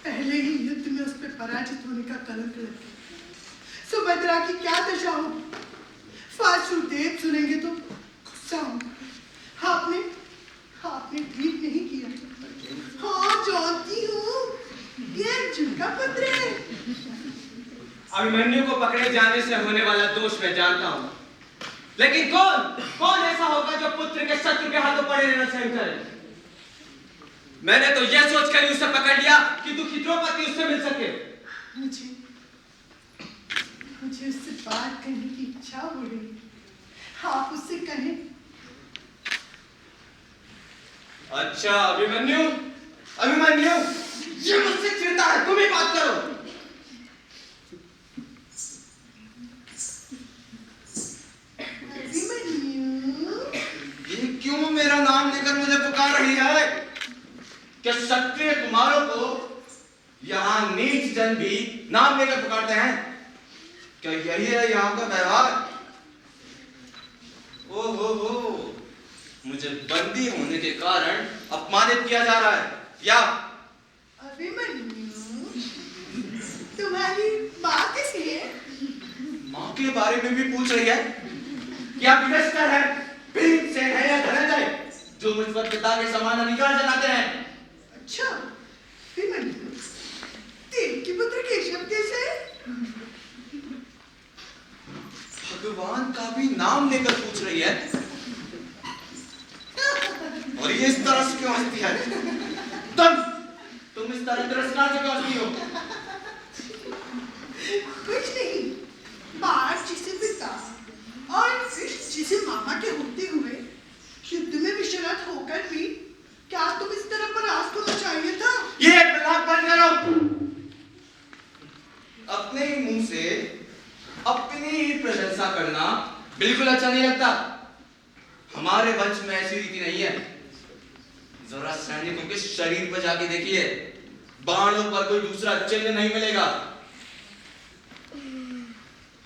पहले ही युद्ध में उस पर पराजित होने का कलंक लग गया। सुभद्रा की क्या दशा हो? वासुदेव सुनेंगे तो गुस्सा होगा। आपने ठीक नहीं किया। हाँ जानती हूँ, ये अर्जुन का पुत्र है। अभिमन्यु को पकड़े जाने से होने वाला दोष मैं जानता हूं, लेकिन कौन ऐसा होगा जो पुत्र के शत्रु के हाथों पड़े रहना सहन करे? मैंने तो यह सोचकर ही उसे पकड़ लिया कि दुखी द्रौपदी उससे मिल सके। मुझे उससे बात करने की इच्छा हो रही है। आप उससे कहें। अच्छा अभिमन्यु ये मुझसे चिढ़ता है, तुम ही बात करो। ये क्यों मेरा नाम लेकर मुझे पुकार रही है? क्या क्षत्रिय कुमारों को यहाँ नीच जन भी नाम लेकर पुकारते हैं? क्या यही है यहाँ का व्यवहार? ओहो, मुझे बंदी होने के कारण अपमानित किया जा रहा है क्या? अभिमन्यु, तुम्हारी माँ कैसी है? माँ के बारे में भी पूछ रही है? क्या विवस्त्र है, भीमसेन है या धनंजय, जो मुझ पर पिता के समान अधिकार जताते हैं? अच्छा, अभिमन्यु, तेरे की पुत्र केशव कैसे है? भगवान का भी नाम लेकर पूछ रही है, और ये इस तरह से क्यों हंसती है? तुम इस तरह तिरस्कार से क्यों हंसती हो? कुछ नहीं, बात जिसे पिता और फिर जिसे मामा के होते हुए युद्ध में विश्वनाथ होकर भी क्या तुम इस तरह परास्त होना चाहिए था? ये प्रलाप बंद करो। अपने ही मुंह से अपनी ही प्रशंसा करना बिल्कुल अच्छा नहीं लगता। हमारे वंश में ऐसी रीति नहीं है। जरा सैनिकों के शरीर पर जाके देखिए, बाणों पर कोई दूसरा चिन्ह नहीं मिलेगा।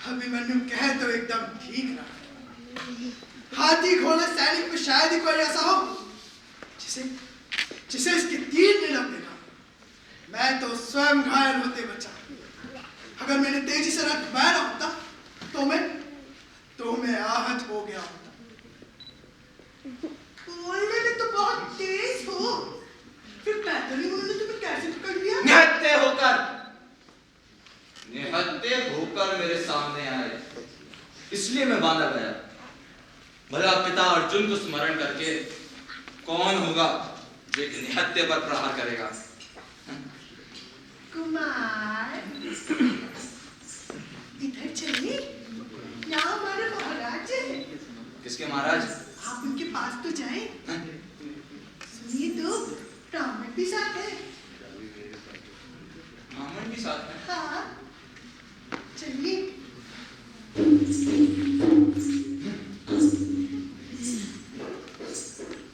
अभिमन्यु कह तो एकदम ठीक रहा। हाथी घोड़े सैनिक में शायद ही कोई ऐसा हो जिसे इसके तीर न लगेगा। मैं तो स्वयं घायल होते बचा। अगर मैंने तेजी से रथ बैठा होता तो मैं आहत हो गया होता। बोलने में तो बहुत तेज हो, फिर पैदल ही उन्होंने तुम्हें कैसे पकड़ लिया? निहत्थे होकर मेरे सामने आए, इसलिए मैं बांधा गया। भला पिता अर्जुन को स्मरण करके कौन होगा जो एक निहत्थे पर प्रहार करेगा? कुमार, इधर चलिए, यहाँ हमारे महाराज हैं। किसके महाराज? आप उनके पास तो जाएं। सुनिए तो, ब्राह्मण भी साथ है। ब्राह्मण भी साथ में? हाँ, चलिए।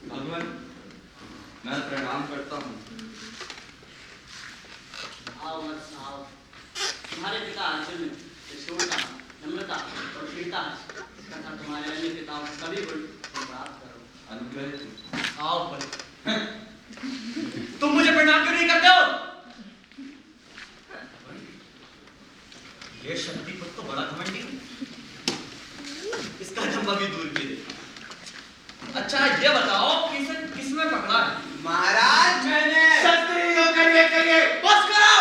भगवान, मैं प्रणाम करता हूँ। आओ मत आओ। तुम्हारे पिता अर्जुन में त्रिशूलता, नम्रता और वीरता तथा तुम्हारे अन्य पिताओं के सभी गुण तुम प्राप्त करो। अनुग्रह आओ पर तुम मुझे प्रणाम क्यों नहीं करते हो? ये शक्तिपुत्र तो बड़ा घमंडी, इसका जम्मा भी दूर की दे। अच्छा ये बताओ किसने पकड़ा है? महाराज, मैंने क्षत्रियों करिए बस करो।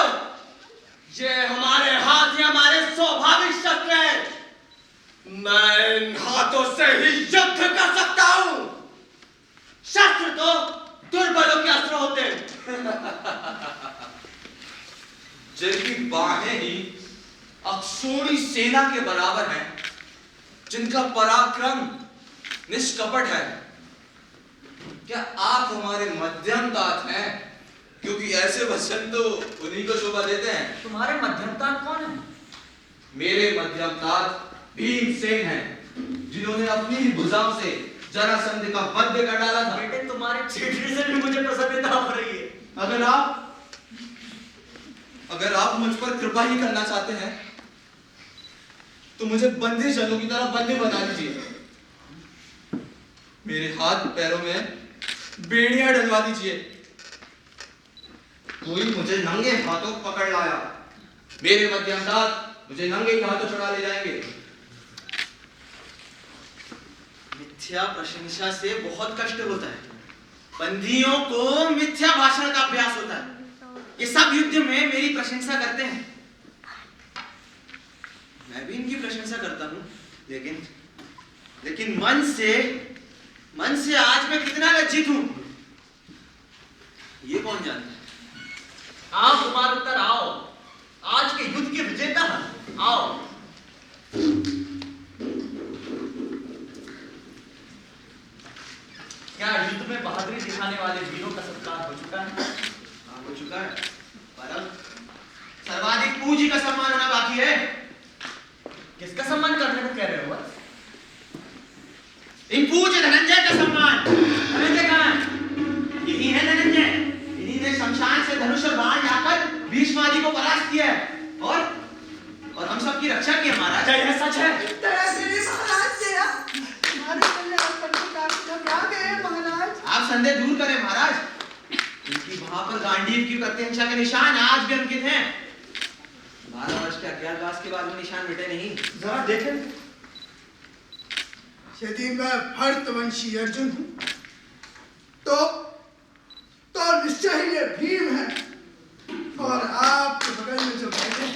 ये हमारे हाथ या हमारे स्वाभाविक शस्त्र हैं। मैं इन हाथों से ही युद्ध कर सकता हूं। शस्त्र तो दुर्बलों के अस्त्र होते हैं। जिनकी बाहें ही अक्षोणी सेना के बराबर हैं, जिनका पराक्रम निष्कपट है, क्या आप हमारे मध्यम तात हैं? क्योंकि ऐसे वचन तो उन्हीं को शोभा देते हैं। तुम्हारे मध्यम तात कौन है? मेरे मध्यम तात भीमसेन हैं, जिन्होंने अपनी ही भुजाओं से जरासंध का वध कर डाला था। बेटे तुम्हारे चीटरी से भी मुझे प्रसन्नता हो रही है। अगर आप मुझ पर कृपा ही करना चाहते हैं तो मुझे बंदी जनों की तरह बंदी बना दीजिए। मेरे हाथ पैरों में बेड़ियां डलवा दीजिए। कोई मुझे नंगे हाथों पकड़ लाया, मेरे मध्यम तात मुझे नंगे ही हाथों छुड़ा ले जाएंगे। मिथ्या प्रशंसा से बहुत कष्ट होता है। बंदियों को मिथ्या भाषण का अभ्यास होता है। ये सब युद्ध में मेरी प्रशंसा करते हैं। मैं भी इनकी प्रशंसा करता हूं, लेकिन मन से आज मैं कितना लज्जित हूं, ये कौन जानता है? आओ कुमार उत्तर आओ। आज के युद्ध के विजेता आओ। क्या युद्ध में बहादुरी दिखाने वाले वीरों का सत्कार हो चुका है? हाँ, हो चुका है। पर अब सर्वाधिक पूंजी का सम्मान होना बाकी है। किसका सम्मान करने को कह रहे हो? इन पूज्य धनंजय का सम्मान। धनंजय कहाँ है? यही है धनंजय। इन्हीं ने शमशान से धनुष और बाण लाकर भीष्म आदि को परास्त किया है और हम सबकी रक्षा की है महाराज। यह सच है। इस तरह से महाराज तेरा हमारे संदेह दूर करें महाराज। उनकी वहां पर गांडीव की प्रत्यंचा के निशान आज भी अंकित हैं। 12 वर्ष के अज्ञातवास के बाद वो निशान मिटे नहीं। जरा देखें। यदि मैं भरतवंशी अर्जुन हूं तो निश्चय ही ये भीम है। और आपके बगल में जो बैठे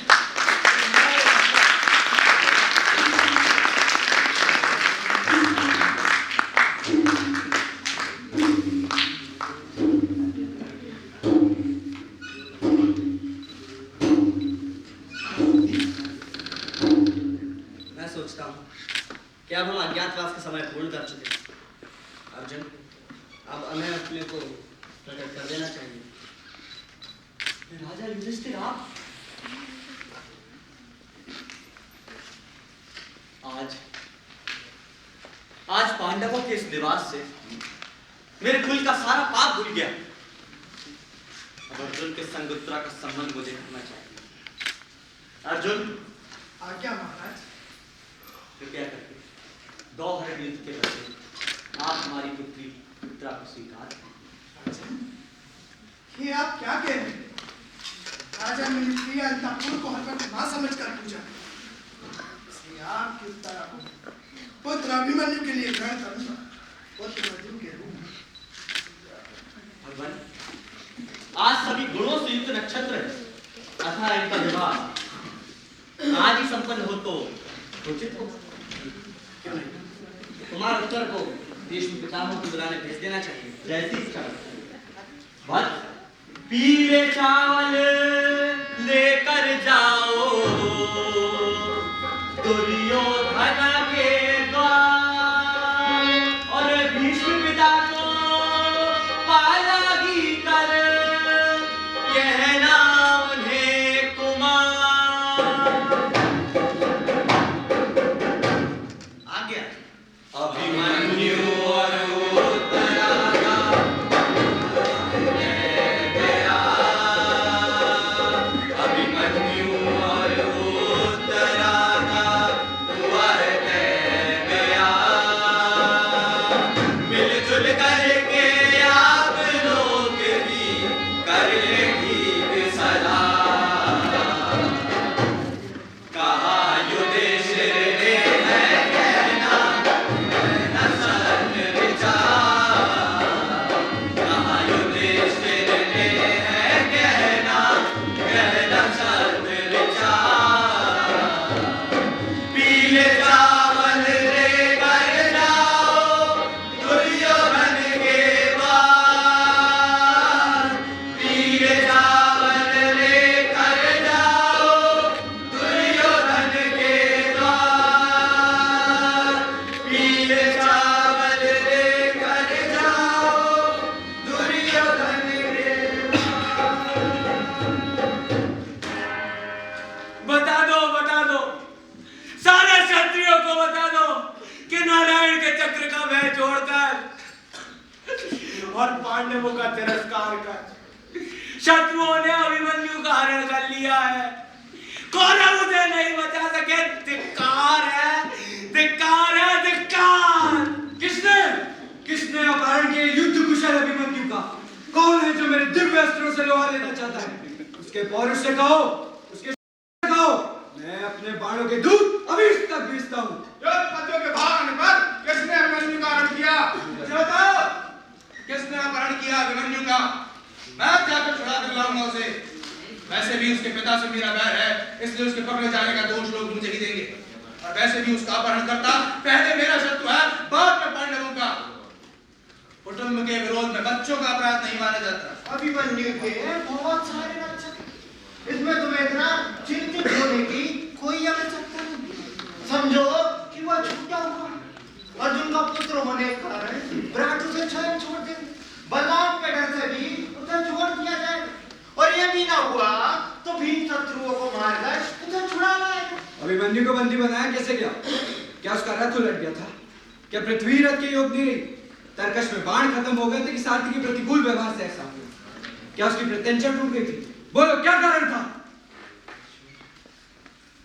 मैं सोचता हूँ कि अब हम अज्ञातवास का समय पूर्ण कर चुके हैं। अर्जुन, अब हमें अपने को प्रकट कर देना चाहिए। राजा युधिष्ठिर, आज पांडवों के इस निवास से मेरे कुल का सारा पाप धुल गया। अब अर्जुन के संग उत्तरा का संबंध मुझे करना चाहिए। अर्जुन, आज्ञा महाराज। कृपया करके 2 हरण युद्ध के बदले आप हमारी पुत्री उत्तरा को स्वीकार करें। ये आप क्या कह रहे हैं? राजा मेरी प्रिय अंतःपुर को हरकत ना समझकर पूजा, इसलिए आपकी उत्तरा को पुत्र अभिमन्यु के लिए ग्रहण करूंगा, पुत्र अर्जुन के रूप में। भगवान, आज सभी गुणों से युक्त नक्षत्र है, अतः इनका विवाह आज ही संपन्न हो तो उचित हो। क्यों नहीं? तुम्हारे उत्तर को देश में पितामह को बुलाने भेज देना चाहिए। जैसी इच्छा। बस पीले चावल लेकर जाओ दुर्योधन के द्वार, और भीष्म पिता को पालागी कर कहना उन्हें कुमार। आज्ञा। अभिमन्यु और उत्तरा का गया, अभिमन्यु और उत्तरा का वह गया। मिलजुल करके आप लोग भी कर लेगी सलाह। कहा युधिष्ठिर ने है कहना न सन विचार। कहा युधिष्ठिर ने है कहना सन विचार। पीले चावल लेकर जाओ दुर्योधन के द्वार। पीले चावल लेकर जाओ दुर्योधन के द्वार। पीले चावल लेकर जाओ दुर्योधन के बता दो सारे क्षत्रियों को बता दो कि नारायण के चक्र का भय छोड़कर और पांडवों का तिरस्कार कर शत्रुओं ने अभिमन्यु का हरण कर लिया है। कौरव उसे नहीं बचा सके। धिक्कार है, धिक्कार है, धिक्कार। किसने अपहरण किए युद्ध कुशल अभिमन्यु का? कौन है जो मेरे दिव्य अस्त्रों से लोहा लेना चाहता है? उसके पौरुष से कहो, उसके कहो, मैं अपने बाणों के दूत अभी तक भेजता हूँ। योद्धपतियों के भागने पर किसने अभिमन्यु का हरण किया? मुझे बताओ, किसने अपहरण किया अभिमन्यु का? मैं जाकर छुड़ा कर लाऊंगा उसे। वैसे भी उसके पिता से मेरा बैर है, इसलिए उसके पकड़े जाने का दोष लोग मुझे ही देंगे। और वैसे भी उसका अपहरण करता पहले मेरा शत्रु है, बाद में पांडवों का। कुटुंब के विरोध में बच्चों का अपराध नहीं माना जाता। अभिमन्यु के बहुत सारे रक्षक, इसमें तुम्हें इतना चिंतित होने की कोई आवश्यकता नहीं। समझो कि वह छूटा हुआ अर्जुन का पुत्र होने के कारण विराट उसे स्वयं छोड़ दे। बलराम के डर से भी उसे छोड़ दिया जाए, और ये भी ना हुआ तो भीम शत्रुओं को मारकर उसे छुड़ा लाएगा। अभिमन्यु को बंदी बनाया कैसे गया? क्या उसका रथ उलट गया था? क्या पृथ्वी रथ के योग नहीं रही? तरकश में बाण खत्म हो गए थे कि सारथी के प्रतिकूल व्यवहार से ऐसा हुआ? क्या उसकी प्रत्यंचा टूट गई थी? बोलो, क्या कारण था?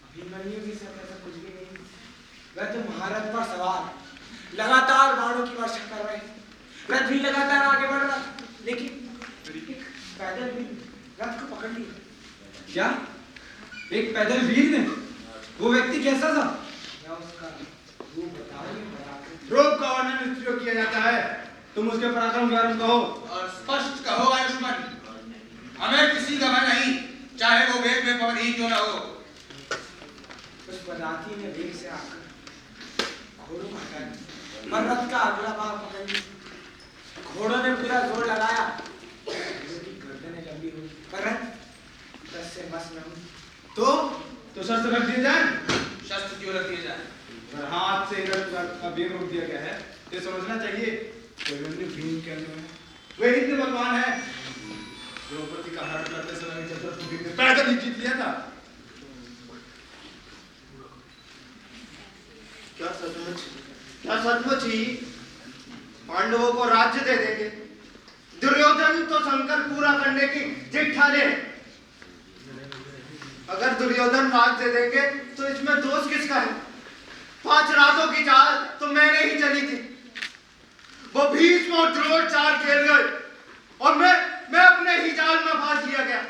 अभिमन्यु की सब ऐसा कुछ भी नहीं। वह तो महारथ पर सवार लगातार बाणों की वर्षा कर रहे, रथ भी लगातार आगे बढ़ रहा, लेकिन एक पैदल भी रथ को पकड़ लिया। क्या एक पैदल वीर ने? वो व्यक्ति कैसा था? मैं उसका रूप बताऊंगा। रूप का वर्णन इस प्रयोग किया जाता है, तुम उसके पराक्रम के बारे में कहो। और स्पष्ट कहो आयुष्मान, हमें किसी का भय नहीं, चाहे वो वेग में पवन ही क्यों ना हो। उस पदार्थी ने वेग से आकर घोड़ों को हटा दिया, पर रथ का अगला भाग पकड़ लिया। घोड़ों ने पूरा जोर लगाया, उसकी गर्दनें लंबी हुई, पर रथ बस से बस न हुई। तो शस्त्र रख दिए जाए। शस्त्र क्यों रख दिए जाए? अगर हाथ से रथ का वेग रोक दिया गया है, तो समझना चाहिए भीम के अंदर में वे इतने बलवान है, द्रौपदी का हरण करते समय चतुर्थ भीम ने पैदल ही जीत लिया था। क्या सचमुच ही पांडवों को राज्य दे देंगे? दुर्योधन तो संकल्प पूरा करने की जिद ठाने। अगर दुर्योधन राज दे देंगे तो इसमें दोष किसका है? 5 रातों की चाल तो मैंने ही चली थी, वो भीष्म और द्रोण चाल खेल गए और मैं अपने ही जाल में फंस लिया गया।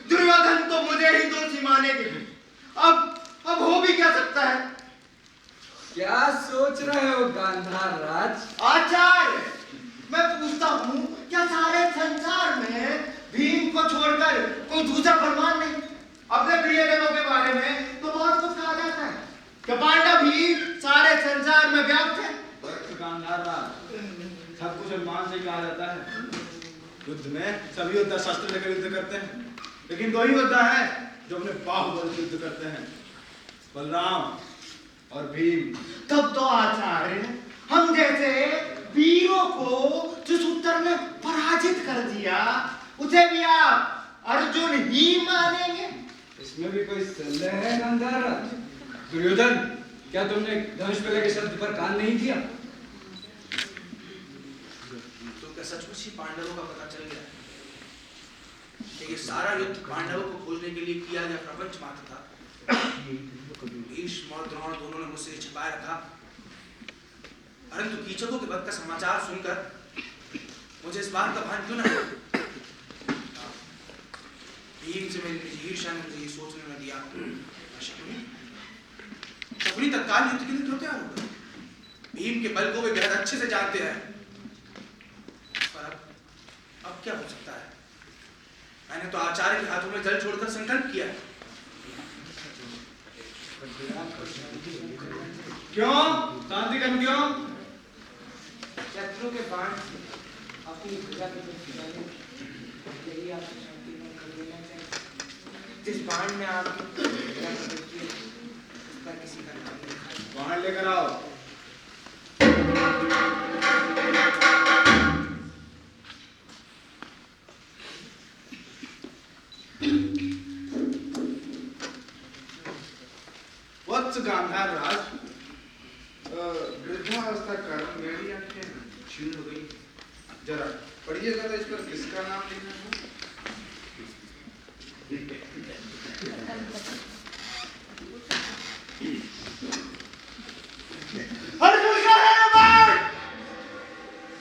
दुर्योधन तो मुझे ही दोषी मानेगी। अब हो भी क्या सकता है? क्या सोच रहे हो गांधार राज? आचार्य, मैं पूछता हूँ, क्या सारे संसार में भीम को छोड़कर कोई दूसरा बलवान नहीं? अपने प्रियजनों के बारे में तो बहुत कुछ कहा जाता है, क्या पांडव ही सारे संसार में व्याप्त है? गांधार राज, सब कुछ अभिमान से कहा जाता है। युद्ध में सभी योद्धा शस्त्र लेकर युद्ध करते हैं, लेकिन 2 ही योद्धा है जो अपने बाहुबल से युद्ध करते हैं, बलराम और भीम। तब तो आचार्य, हम जैसे वीरों को जिस उत्तर ने पराजित कर दिया, उसे भी आप अर्जुन ही मानेंगे? इसमें भी कोई संदेह है गांधार राज? दुर्योधन, क्या तुमने धनुष पे लगे शब्द पर कान नहीं दिया? तो क्या सचमुच ही पांडवों का पता चल गया कि ये सारा युद्ध पांडवों को खोजने के लिए किया गया प्रपंच मात्र था? भीष्म और द्रोण दोनों ने मुझसे छिपाए रखा, परंतु कीचकों के वध का समाचार सुनकर मुझे इस बात का भान क्यों ना? भीम से मेरी ईर्ष्या ने मुझे ये सोचने न दिया। शकुनी तत्काल युद्ध के लिए क्यों तैयार होगा? भीम के बल को वे बेहद अच्छे से जानते हैं, पर अब क्या हो सकता है? मैंने तो आचार्य के हाथों में जल छोड़कर संकल्प किया। क्यों शांति कर? क्यों? शत्रु के बाण अपनी भुजा की तरफ खिंचाने, यही आपको शांति में कर देना चाहिए। जिस बाण में आपकी भुजा की तरफ की, उसका किसी का नाम लिखा है। बाण लेकर आओ। वत्स गांधार राज, वृद्धावस्था के कारण मेरी आंखें क्षीण हो गई। जरा पढ़िएगा तो इस पर किसका नाम लिखा है? अर्जुन का है बाण!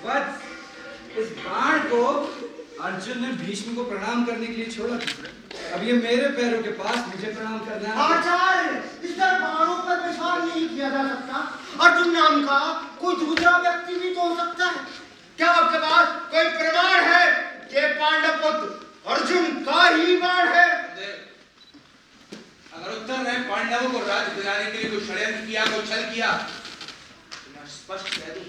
वत्स, इस बाण को अर्जुन ने भीष्म को प्रणाम करने के लिए छोड़ा था। अब ये मेरे पैरों के पास मुझे प्रणाम करना है। आचार्य, इस तरह बाणों पर विश्वास नहीं किया जा सकता। अर्जुन नाम का कोई दूसरा व्यक्ति भी तो हो सकता है। क्या आपके पास कोई प्रमाण है कि पांडव पुत्र अर्जुन का ही बाण है? अगर उत्तर है पांडवों को राज्य दिलाने के लिए कोई षड्यंत्र किया, कोई छल किया, तो मैं स्पष्ट कह दूं,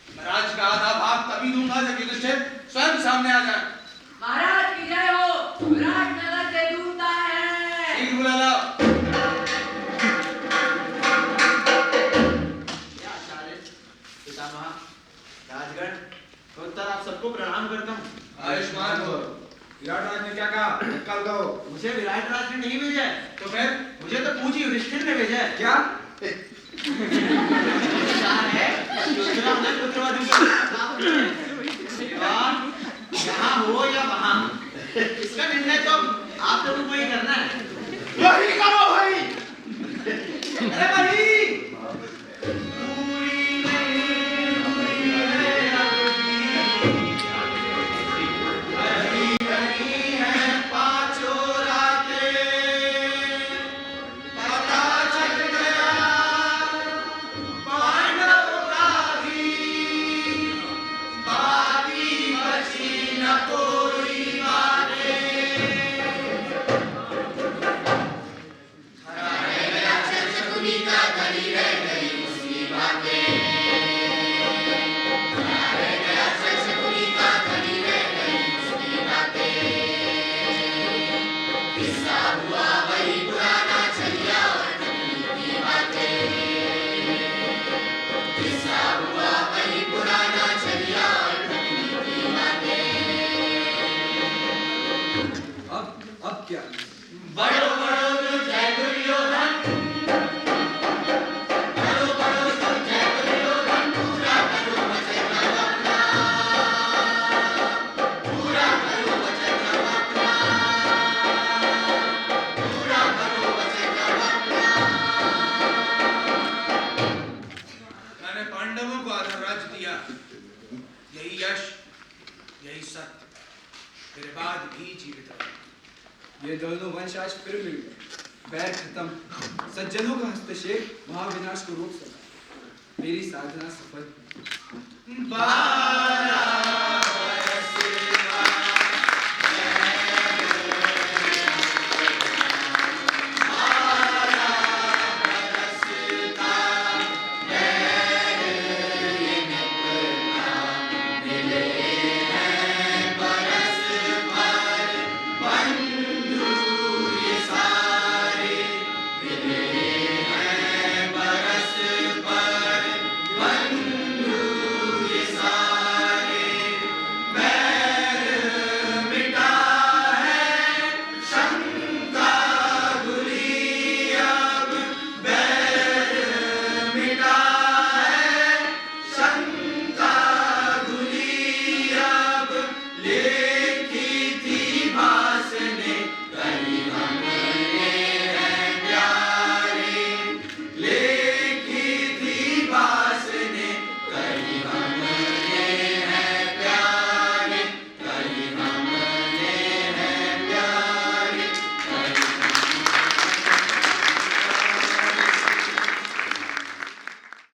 मैं राज्य का आधा भाग तभी दूंगा जब युधिष्ठिर स्वयं सामने आ जाए। महाराज की जय हो, विराट नगर से दूत आए हैं। ठीक बुला लाओ। पितामह, राजगण, उत्तर आप सबको प्रणाम करता हूँ। आयुष्मान हो। विराट राज ने क्या कहा? कल कहो। मुझे विराट राज ने नहीं भेजा है, तो फिर मुझे तो पूज्य युधिष्ठिर ने भेजा है। क्या? क्या है? दूसरा उन्हें पुत्रवधू को यहाँ हो या वहाँ, इसका निर्णय तो आप लोगों को ही करना है। वही करो भाई। अरे भाई, अब क्या? बड़ो बड़ो तो जय दुर्योधन, बड़ो बड़ो तो जय दुर्योधन, पूरा करो वचन अपना, पूरा करो वचन अपना, पूरा करो वचन अपना। मैंने पांडवों को आधा राज्य दिया, यही यश, यही सत्य मेरे बाद भी जीवित रहे। ये दोनों वंश आज फिर मिल गए। बैर खत्म। सज्जनों का हस्तक्षेप महाविनाश को रोक सका। मेरी साधना सफल। बारा